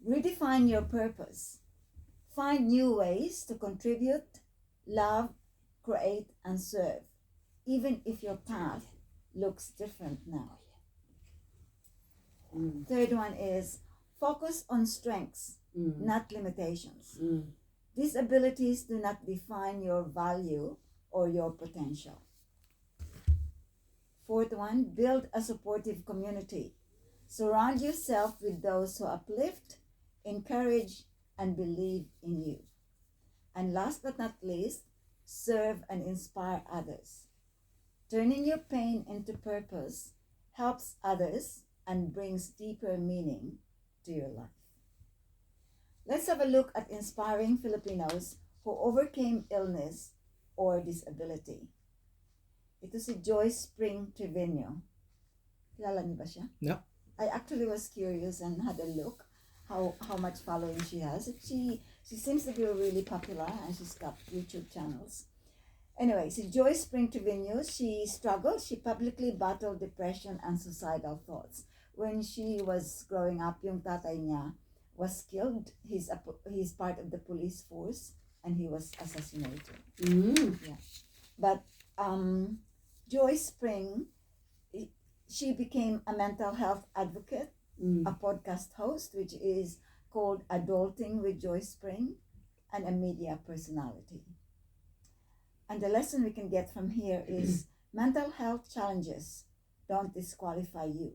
Redefine your purpose. Find new ways to contribute, love, create, and serve, even if your path looks different now. Third one is focus on strengths, not limitations. These abilities do not define your value or your potential. Fourth one, build a supportive community. Surround yourself with those who uplift, encourage, and believe in you. And last but not least, serve and inspire others. Turning your pain into purpose helps others and brings deeper meaning to your life. Let's have a look at inspiring Filipinos who overcame illness or disability. Ito si Joyce Spring Trevino. Kilala niyo ba siya? No. I actually was curious and had a look how much following she has. She seems to be really popular and she's got YouTube channels. Anyway, si Joyce Spring Trevino, she struggled. She publicly battled depression and suicidal thoughts. When she was growing up, yung tatay niya was killed. He's part of the police force and he was assassinated. Yeah. But Joyce Spring, she became a mental health advocate, a podcast host, which is called Adulting with Joyce Spring, and a media personality. And the lesson we can get from here is mental health challenges don't disqualify you.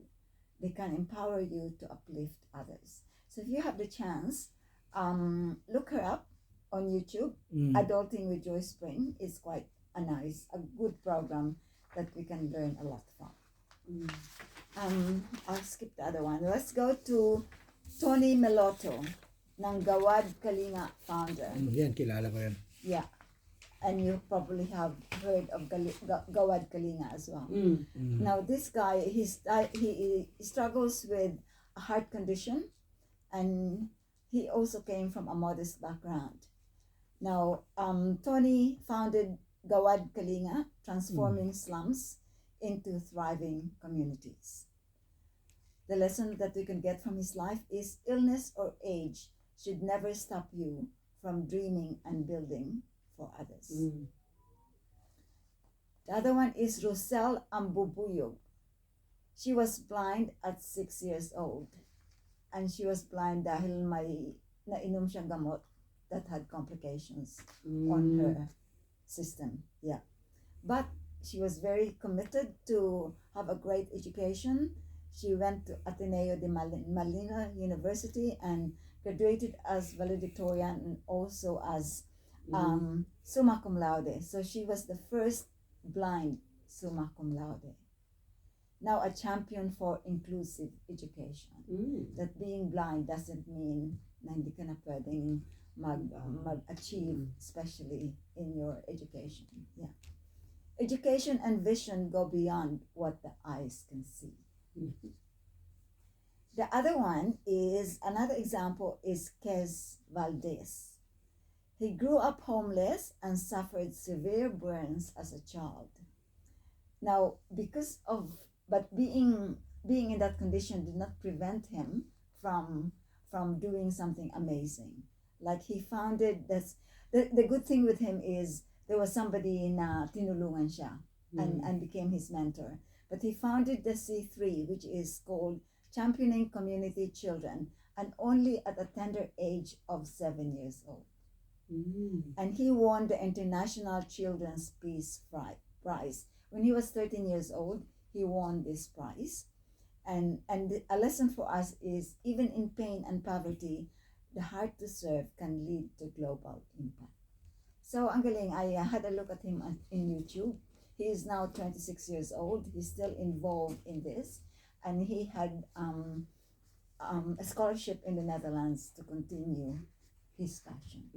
They can empower you to uplift others. So if you have the chance, look her up on YouTube. Adulting with Joyce Spring is quite a good program that we can learn a lot from. I'll skip the other one. Let's go to Tony Meloto ng Gawad Kalinga founder. Yan, kilala ko yan. Yeah. And you probably have heard of Gawad Kalinga as well. Now this guy, he struggles with a heart condition, and he also came from a modest background. Now, Tony founded Gawad Kalinga, transforming slums into thriving communities. The lesson that we can get from his life is illness or age should never stop you from dreaming and building for others. The other one is Rosel Ambubuyog. She was blind at 6 years old. And she was blind dahil may nainom siyang gamot that had complications on her system. Yeah. But she was very committed to have a great education. She went to Ateneo de Manila University and graduated as valedictorian and also as summa cum laude. So she was the first blind summa cum laude. Now a champion for inclusive education. That being blind doesn't mean na hindi ka na pwedeng mag-achieve, especially in your education. Yeah. Education and vision go beyond what the eyes can see. The other one is, another example is Kez Valdez. He grew up homeless and suffered severe burns as a child. Now, but being in that condition did not prevent him from doing something amazing. Like he founded this, the good thing with him is there was somebody na tinulungan siya and became his mentor. But he founded the C3, which is called Championing Community Children, and only at a tender age of 7 years old. And he won the International Children's Peace Prize. When he was 13 years old, he won this prize. And a lesson for us is, even in pain and poverty, the heart to serve can lead to global impact. So ang galing, I had a look at him in YouTube. He is now 26 years old. He's still involved in this. And he had a scholarship in the Netherlands to continue his passion.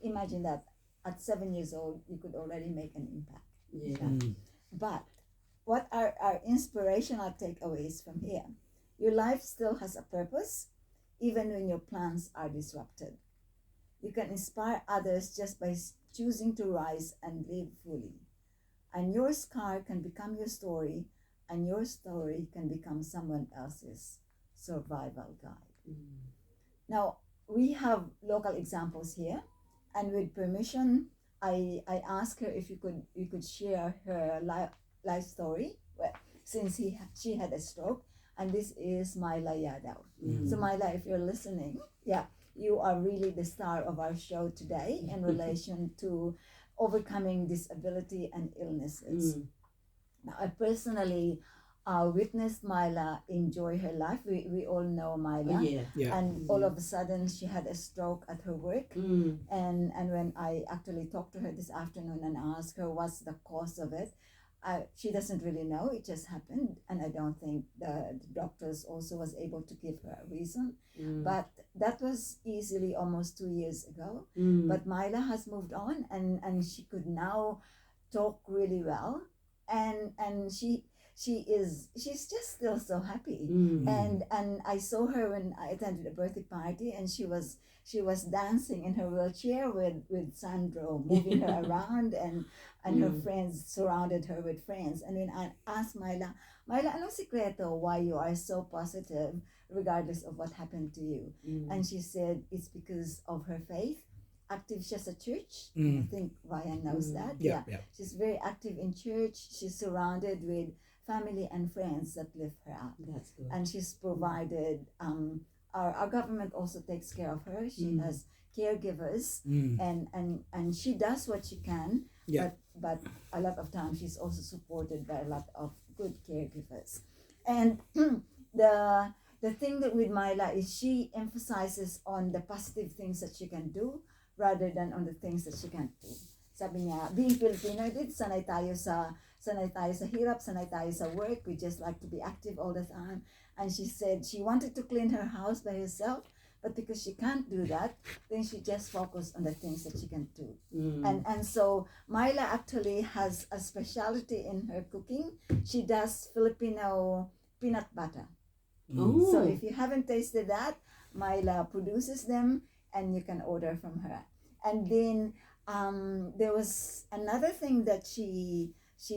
Imagine that at 7 years old, you could already make an impact. Yeah. But what are our inspirational takeaways from here? Your life still has a purpose, even when your plans are disrupted. You can inspire others just by choosing to rise and live fully. And your scar can become your story, and your story can become someone else's survival guide. Now, we have local examples here, and with permission, I asked her if you could share her life story. Well, since she had a stroke, and this is Myla Yadav. So Myla, if you're listening, yeah, you are really the star of our show today in relation to overcoming disability and illnesses. Now, I personally witnessed Myla enjoy her life. We all know Myla. Yeah. And all of a sudden, she had a stroke at her work. And when I actually talked to her this afternoon and asked her what's the cause of it, she doesn't really know. It just happened, and I don't think the doctors also was able to give her a reason. But that was easily almost 2 years ago. But Myla has moved on, and she could now talk really well, and she's just still so happy. And I saw her when I attended a birthday party, and she was dancing in her wheelchair with Sandro, moving her around, and her friends surrounded her with friends. And when I asked Myla, anong sikreto why you are so positive regardless of what happened to you? And she said it's because of her faith. Active siya sa church. I think Ryan knows that. Yeah. She's very active in church. She's surrounded with family and friends that lift her up. That's good. And she's provided, our government also takes care of her. She has caregivers, and she does what she can. Yeah. But a lot of times she's also supported by a lot of good caregivers. And the thing that with Myla is she emphasizes on the positive things that she can do rather than on the things that she can't do. Sabi niya, being Filipino, sanay tayo sa hirap, sanay tayo sa work. We just like to be active all the time. And she said she wanted to clean her house by herself, but because she can't do that, then she just focused on the things that she can do. And so Myla actually has a specialty in her cooking. She does Filipino peanut butter. So if you haven't tasted that, Myla produces them, and you can order from her. And then there was another thing that she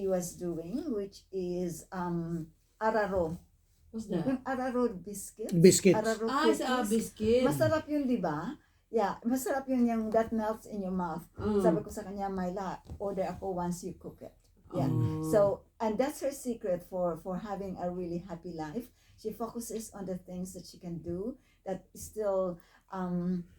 was doing, which is araro. What's that? Yung araro biscuits. Araro It's a cookies. biscuit. Masarap yun, di ba? Yeah, masarap yun yung that melts in your mouth. Sabi ko sa kanya, Myla, order ako once you cook it. Yeah. So, and that's her secret for having a really happy life. She focuses on the things that she can do that still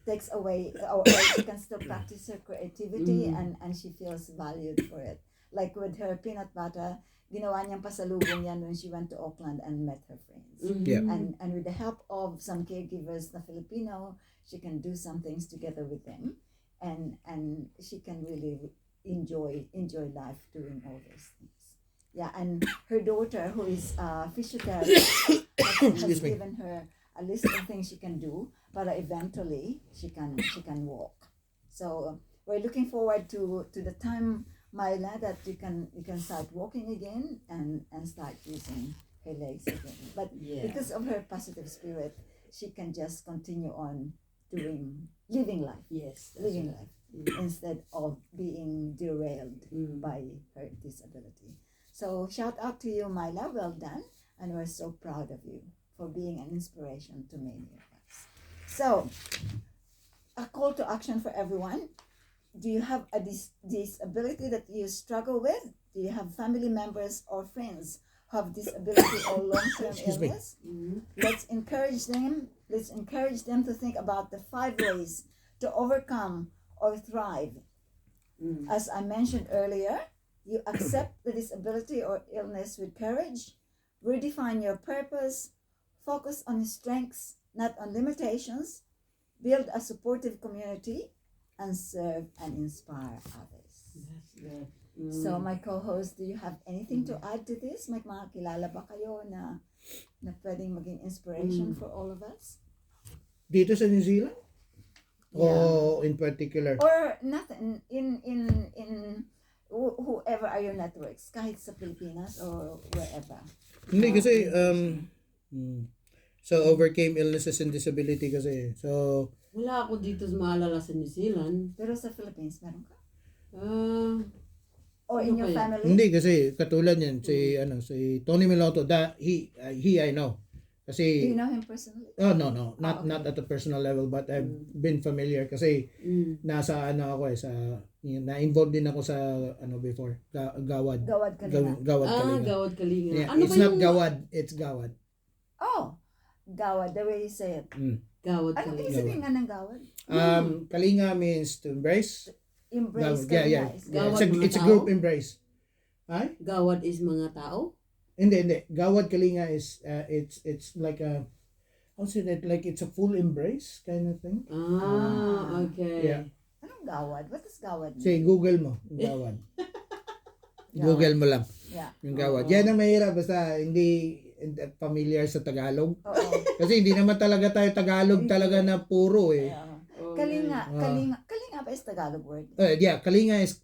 takes away, or she can still practice her creativity, and she feels valued for it. Like with her peanut butter, ginawa niyang pasalubong yan when she went to Auckland and met her friends. Yeah. And with the help of some caregivers na Filipino, she can do some things together with them, and she can really enjoy life doing all those things. Yeah, and her daughter, who is a physiotherapist, has given her a list of things she can do, but eventually she can walk. So we're looking forward to the time, Myla, that you can start walking again and start using her legs again. But because of her positive spirit, she can just continue on living life. Yes. Living life instead of being derailed by her disability. So shout out to you, Myla. Well done, and we're so proud of you for being an inspiration to many of us. So, a call to action for everyone. Do you have a disability that you struggle with? Do you have family members or friends who have disability or long-term illness? Let's encourage them. Let's encourage them to think about the 5 ways to overcome or thrive. As I mentioned earlier, you accept the disability or illness with courage, redefine your purpose, focus on strengths, not on limitations, build a supportive community, and serve and inspire others. That's good. So my co-host, do you have anything to add to this? May mga kilala ba kayo na pwedeng maging inspiration for all of us? Dito sa New Zealand? O in particular? Or nothing, in whoever are your networks, kahit sa Pilipinas or wherever. Hindi kasi so overcame illnesses and disability kasi. So Wala ako dito maalala sa New Zealand. Pero sa Philippines, meron ka? Or Sino in your kaya? family? hindi kasi katulad niyan si si Tony Meloto, he I know. Do Kasi you know him personally? oh no, Ah, okay. not at a personal level, but I've been familiar kasi Mm. nasa ano ako sa na-involved din ako sa ano before, Gawad. Gawad Kalinga. Gawad Kalinga. Gawad Kalinga. Yeah, Ano it's ba not yung Gawad, it's Gawad. Oh, Gawad, the way you say it. Gawad Ano Kalinga? ibig sabihin nga ng Gawad? Kalinga means to embrace. Embrace Yeah, Kalinga. yeah. is Gawad It's a, mga it's a tao? group embrace. Ay? Gawad is mga tao? Hindi. Gawad Kalinga is it's like a how say that, like it's a full embrace kind of thing. Okay. Yeah. Anong Gawad? What does Gawad mean? Say Google mo, Gawad. Google mo lang Yeah. yung Gawad. Oo. Yan ang mahirap basta hindi familiar sa Tagalog. Oo. Kasi hindi naman talaga tayo Tagalog talaga na puro eh. Yeah. Okay. Kalinga. Kalinga ba is Tagalog word? Yeah, Kalinga is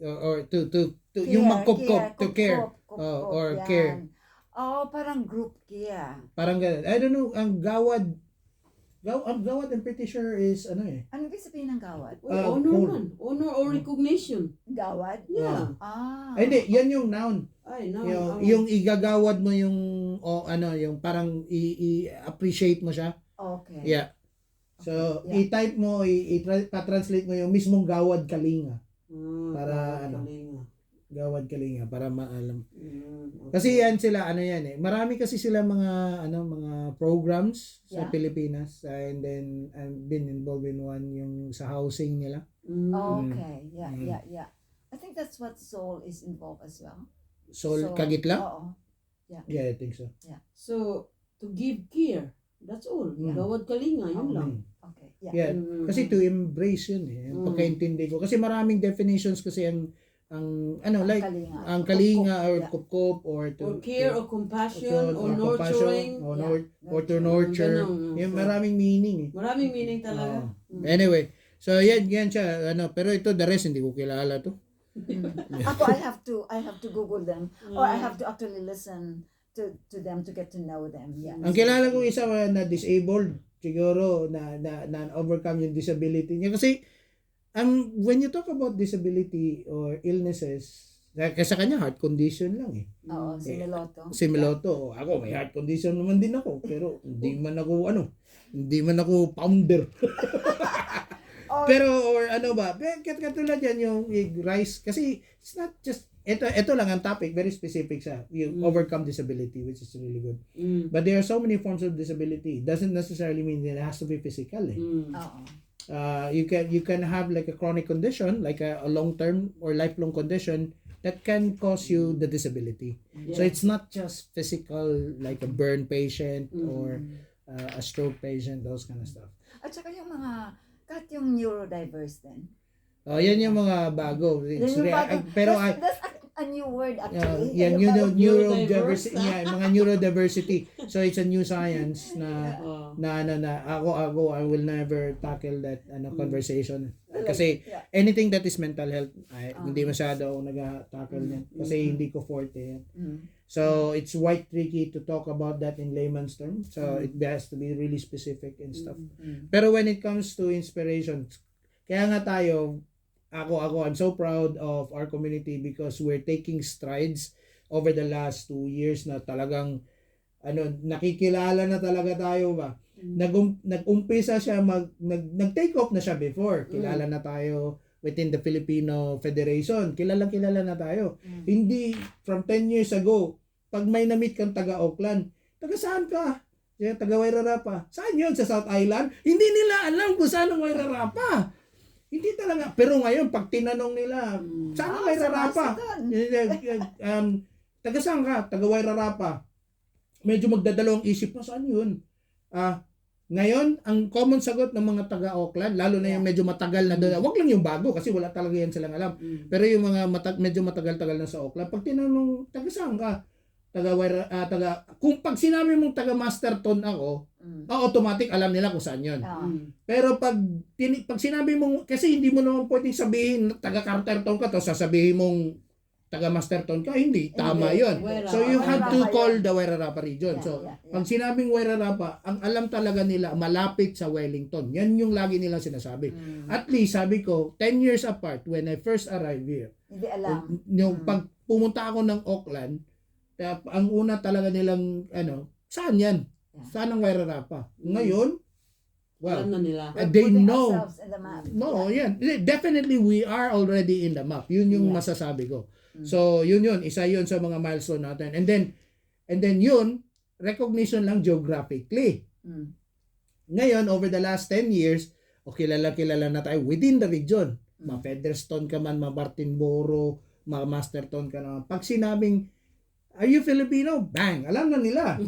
or to yung magkupkup, to care. Or yan. care. Oh, parang group care. Parang ganun. I don't know, ang Gawad, I'm pretty sure is ano eh. Ano ibig sabihin ng Gawad? Honor Honor. man. Honor or recognition. Gawad? Yeah. Ay, hindi, yan yung noun. Ay, no. Yung igagawad mo yung yung parang i-appreciate mo siya. Okay. Yeah. So, Yeah. i-type mo, pa-translate mo yung mismong Gawad Kalinga. Para Gawad ano? Kalinga. Gawad Kalinga para maalam. Okay. Kasi yan sila yan eh. Marami kasi sila mga mga programs sa Yeah. Pilipinas, and then I've been involved in one yung sa housing nila. Okay. Yeah, Mm. yeah. I think that's what Soul is involved as well. So, Kagitla? Oo. Yeah, I think so. So, to give care. That's all. Mm. Gawad Kalinga, yun Oh. lang. Okay. Yeah. Yeah. Kasi to embrace yun eh. Ang pagkaintindi ko. Kasi maraming definitions kasi ang like Kalinga. ang Kalinga or Yeah. kupkup or Or care or compassion or compassion, nurturing. or to nurture. Ganun. Yung maraming meaning eh. Maraming meaning talaga. Anyway, so yan siya pero ito the rest hindi ko kilala to. Ako, I have to Google them, or I have to actually listen to them to get to know them. Yeah. Ang kilala ko isa na disabled siguro na overcome yung disability niya kasi when you talk about disability or illnesses, sa kanya heart condition lang eh. Oo, si Meloto. Si Meloto, ako may heart condition naman din ako, pero hindi man ako founder. Oh, Pero or ano ba, katulad yan yung rice kasi it's not just ito lang ang topic, very specific sa you overcome disability, which is really good. But there are so many forms of disability. Doesn't necessarily mean that it has to be physical eh. oo. You can have like a chronic condition, like a long-term or lifelong condition that can cause you the disability. So it's not just physical, like a burn patient or a stroke patient, those kind of stuff. At saka yung kahit yung neurodiverse din. Yan yung mga bago. Pero that's a new word actually. yan Yung bago- neurodiversity, mga neurodiversity. So it's a new science na ako I will never tackle that conversation kasi Yeah. anything that is mental health hindi masyado ako nag-tackle niyan kasi hindi ko forte yan. So it's quite tricky to talk about that in layman's terms. So it has to be really specific and stuff. Pero when it comes to inspiration, kaya nga tayo ako I'm so proud of our community because we're taking strides over the last 2 years na talagang nakikilala na talaga tayo ba. Nag-umpisa siya nag-take off na siya before. Kilala na tayo within the Filipino Federation. Kilala na tayo. Hindi from 10 years ago, pag may na-meet kang taga Auckland, taga saan ka? Taga Wairarapa. Saan yun? Sa South Island? Hindi nila alam kung saan ang Wairarapa. Hindi talaga. Pero ngayon, pag tinanong nila, saan ang Wairarapa? Taga saan ka? Taga Wairarapa. Medyo magdadalawang isip mo, saan yun? Ngayon, ang common sagot ng mga taga Auckland, lalo na yung medyo matagal na doon, wag lang yung bago kasi wala talaga yan silang alam. Pero yung mga medyo matagal-tagal na sa Auckland, pag tinanong, taga saan ka? Kung pag sinabi mong taga Masterton ako, automatic alam nila kung saan yun. Pero pag sinabi mong, kasi hindi mo naman pwedeng sabihin taga Carterton ka, to sasabihin mong taga Masterton ka, hindi. Tama yun. So you have to call the Wairarapa region. So pag sinabing Wairarapa, ang alam talaga nila malapit sa Wellington. Yan yung lagi nilang sinasabi. At least sabi ko 10 years apart when I first arrived here. Hindi alam. Yung pag pumunta ako ng Auckland, ang una talaga nilang saan yan? Yeah. Saan ang Wairarapa? Ngayon, well, Alam na nila. We're they putting know. ourselves in the map. No, yan. Definitely, we are already in the map. Yun yung Yeah. masasabi ko. So, yun. Isa yun sa mga milestone natin. And then yun, recognition lang geographically. Mm. Ngayon, over the last 10 years, kilala na tayo within the region. Ma-Featherstone ka man, ma-Martinboro, ma-Masterton ka naman. Pag sinabing, are you Filipino? Bang! Alam na nila.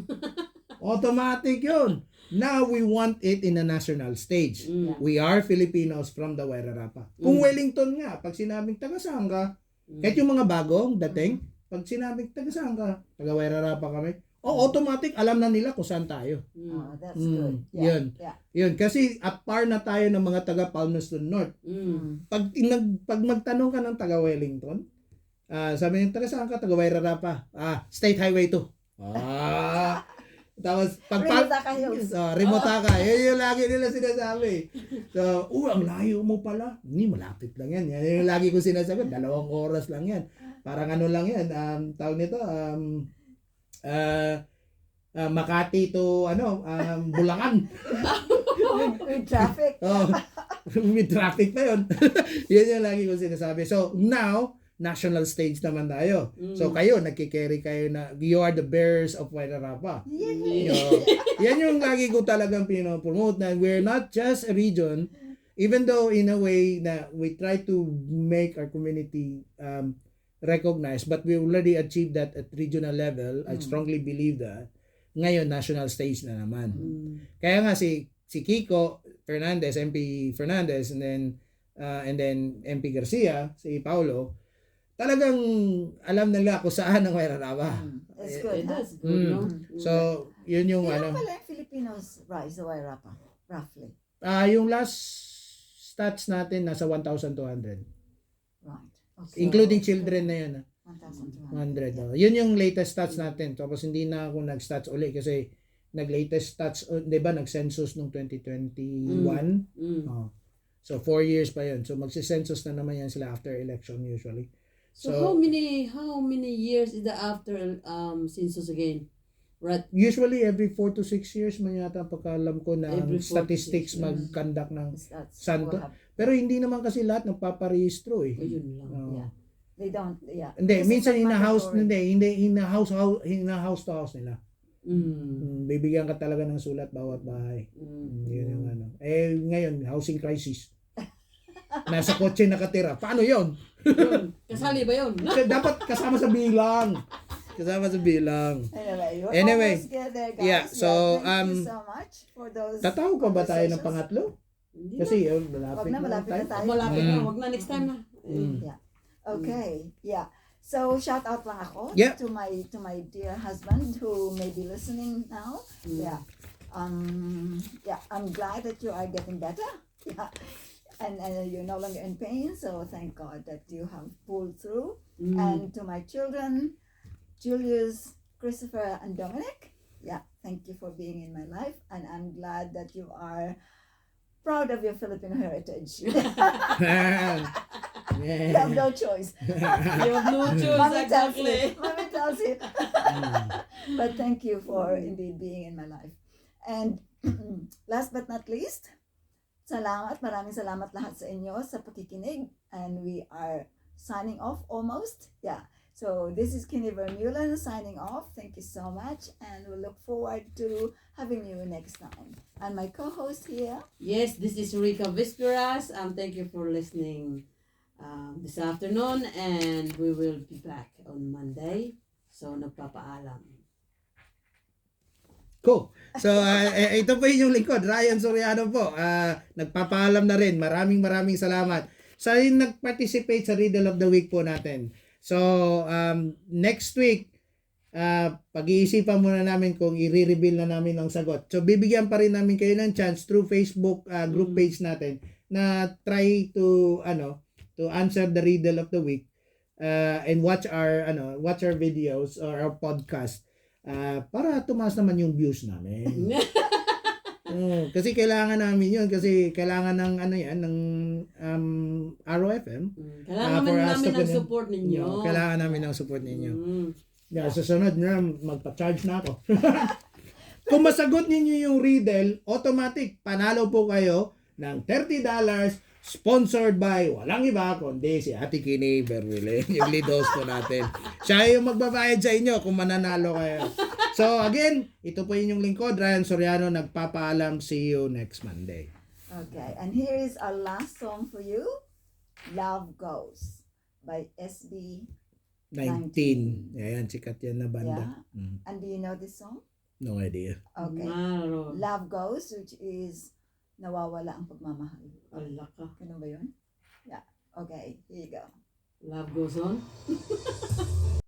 Automatic yun. Now, we want it in a national stage. Mm. We are Filipinos from the Wairarapa. Kung Wellington nga, pag sinabing taga saan ka, kahit yung mga bagong dating, pag sinabing taga saan ka, taga Wairarapa kami, automatic alam na nila kung saan tayo. Oh, that's good. Yeah. Yun. Yeah. Yun, kasi at par na tayo ng mga taga Palmerston North. Mm. Pag magtanong ka ng taga Wellington, sabi niyo, taga saan ka? Taga Wairarapa. State Highway 2. Tapos, Rimotaka Hills. Rimotaka. Yun yung lagi nila sinasabi. So, ang layo mo pala. Hindi, malapit lang yan. Yan yung lagi ko sinasabi. 2 oras lang yan. Parang ano lang yan. Tawag nito, Makati to, Bulacan. With traffic. With traffic pa yun. Yan yung lagi ko sinasabi. So, now, national stage naman tayo. So, kayo, nagkikerry kayo na, you are the bearers of Wairarapa. Yay! Yan yung lagi ko talagang pinopromote na we're not just a region, even though in a way na we try to make our community recognized, but we already achieved that at regional level. I strongly believe that. Ngayon, national stage na naman. Kaya nga si Kiko Fernandez, MP Fernandez, and then MP Garcia, si Paulo, talagang alam nila kung saan ang Wairarapa. That's good. That's Huh? good, no? So, yun yung Ilan pala yung Filipinos rise sa Wairarapa? Roughly. yung last stats natin nasa 1,200. Right. Okay. Including children na yun. 1,200. 100. Yun yung latest stats natin. Tapos hindi na ako nag-stats uli kasi nag-latest stats, di ba, nag-census nung 2021. Oh. So 4 years pa yun. So magsi-census na naman yan sila after election usually. So how many years is the after census again? Right. Usually every 4 to 6 years man yata pagkaalam ko na Every 4 to 6 statistics years. mag-conduct ng That's santo. what happened. Pero hindi naman kasi lahat nagpaparehistro eh. Ayun lang. Oh. Yeah. They don't, yeah. Hindi, This is minsan not in-house mandatory. in-house to house nila. Bibigyan ka talaga ng sulat bawat bahay. Yun yung ano. Ngayon, housing crisis. Nasa kotse nakatira. Paano yun? Kasali ba yun? Dapat kasama sa bilang. Kasama sa bilang. Anyway, Anyway, almost get there, guys. yeah, so, thank you so much for those Tatawag pa ba tayo ng conversations. pangatlo? Hindi Kasi na. malapit Wag na, na malapit tayo. na tayo. Malapit na. Wag na next time na. Yeah. Okay. Yeah. So shout out lang ako Yeah. to my dear husband who may be listening now. Yeah. Yeah. I'm glad that you are getting better. Yeah. And you're no longer in pain. So thank God that you have pulled through. And to my children, Julius, Christopher, and Dominic. Yeah. Thank you for being in my life, and I'm glad that you are proud of your Filipino heritage. You have no choice. You have no choice, Mommy tells exactly. it. Mommy tells it. But thank you for indeed being in my life. And last but not least, maraming salamat lahat sa inyo sa pakikinig. And we are signing off almost. Yeah. So this is Kenny Vermeulen signing off. Thank you so much. And we look forward to having you next time. And my co-host here. Yes, this is Rika Visperas. Thank you for listening this afternoon, and we will be back on Monday. So, nagpapaalam. Cool. So, ito po yung lingkod, Ryan Soriano po. Nagpapaalam na rin. Maraming salamat sa nag-participate sa Riddle of the Week po natin. So, next week, pag-iisipan muna namin kung i-reveal na namin ang sagot. So, bibigyan pa rin namin kayo ng chance through Facebook group page natin na try to answer the riddle of the week and watch our videos or our podcast para tumaas naman yung views namin. Kasi kailangan namin yun kasi kailangan ng ng ROFM. Kailangan namin ng support ninyo. Kailangan namin ng support ninyo. Yeah, susunod na magpa-charge na ako. Kung masagot ninyo yung riddle, automatic, panalo po kayo ng $30 sponsored by walang iba kundi si Ate Kini Berwile, yung lead host po natin. Siya yung magbabayad sa inyo kung mananalo kayo. So again, ito po yung lingkod, Ryan Soriano, nagpapaalam. See you next Monday. Okay, and here is our last song for you, Love Goes by SB. 19. Ayan, sikat yan na banda. Yeah. And do you know this song? No idea. Okay. Maro. Love Goes, which is nawawala ang pagmamahal. Allah ka. Ano ba yun? Yeah. Okay, here you go. Love goes on.